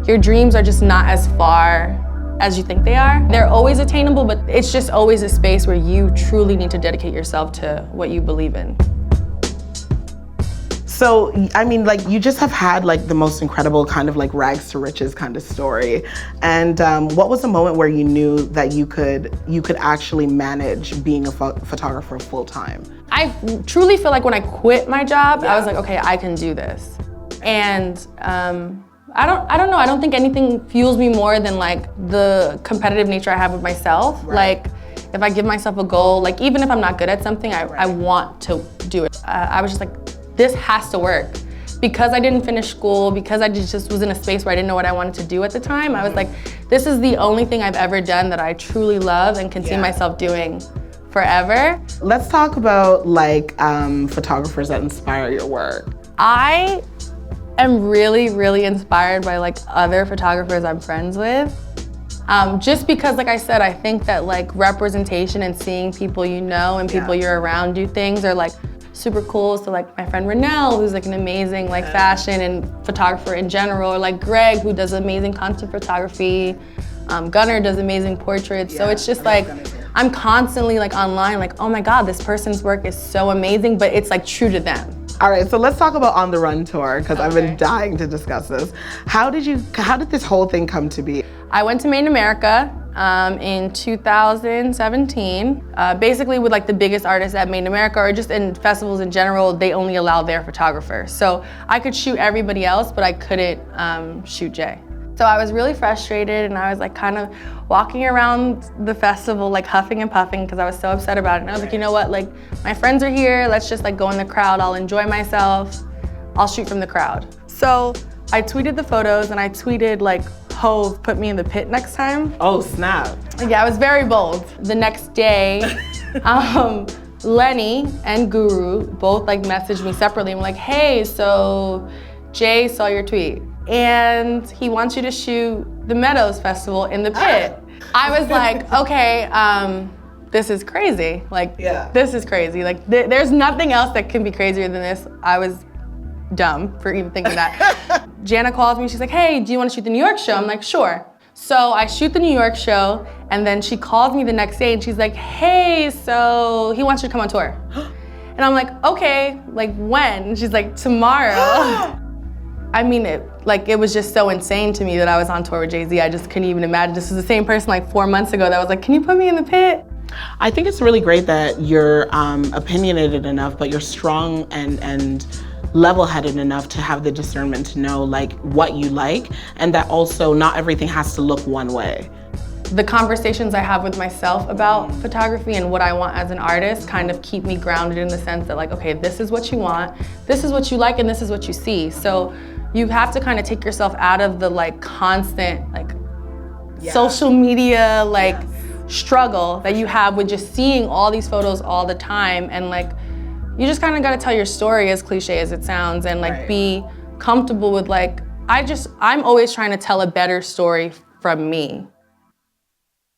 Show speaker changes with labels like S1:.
S1: your dreams are just not as far as you think they are. They're always attainable, but it's just always a space where you truly need to dedicate yourself to what you believe in.
S2: So, I mean, like, you just have had like the most incredible kind of like rags to riches kind of story. And what was the moment where you knew that you could actually manage being a photographer full time?
S1: I truly feel like when I quit my job, I was like, okay, I can do this. And I don't know, I don't think anything fuels me more than like the competitive nature I have with myself. Like, if I give myself a goal, like even if I'm not good at something, I want to do it. I was just like, this has to work. Because I didn't finish school, because I just was in a space where I didn't know what I wanted to do at the time, I was like, this is the only thing I've ever done that I truly love and can see myself doing forever.
S2: Let's talk about like photographers that inspire your work.
S1: I am really, really inspired by like other photographers I'm friends with. Just because, like I said, I think that like representation and seeing people you know and people you're around do things are like super cool. So like my friend Renelle, who's like an amazing like fashion and photographer in general, or like Greg, who does amazing content photography. Gunnar does amazing portraits. So it's just like, I'm constantly like online, like, oh my God, this person's work is so amazing, but it's like true to them.
S2: All right, so let's talk about On the Run tour, because I've been dying to discuss this. How did this whole thing come to be?
S1: I went to Made in America in 2017. Basically with like the biggest artists at Made in America, or just in festivals in general, they only allow their photographers. So I could shoot everybody else, but I couldn't shoot Jay. So I was really frustrated, and I was like kind of walking around the festival like huffing and puffing because I was so upset about it. And I was like, you know what, like my friends are here, let's just like go in the crowd, I'll enjoy myself, I'll shoot from the crowd. So I tweeted the photos, and I tweeted like, Hove, put me in the pit next time.
S2: Oh, snap.
S1: Yeah, I was very bold. The next day, Lenny and Guru both like messaged me separately and were like, hey, so Jay saw your tweet, and he wants you to shoot the Meadows Festival in the pit. I was like, okay, this is crazy. Like, this is crazy. Like, there's nothing else that can be crazier than this. I was dumb for even thinking that. Jana calls me, she's like, hey, do you want to shoot the New York show? I'm like, sure. So I shoot the New York show, and then she calls me the next day, and she's like, hey, so he wants you to come on tour. And I'm like, okay, like when? And she's like, tomorrow. I mean, it was just so insane to me that I was on tour with Jay-Z. I just couldn't even imagine. This was the same person like 4 months ago that was like, can you put me in the pit?
S2: I think it's really great that you're opinionated enough, but you're strong and level-headed enough to have the discernment to know like what you like, and that also not everything has to look one way.
S1: The conversations I have with myself about photography and what I want as an artist kind of keep me grounded in the sense that like, okay, this is what you want, this is what you like, and this is what you see. So you have to kind of take yourself out of the like constant like social media like struggle that you have with just seeing all these photos all the time, and like you just kind of got to tell your story, as cliche as it sounds, and like be comfortable with like, I'm always trying to tell a better story from me.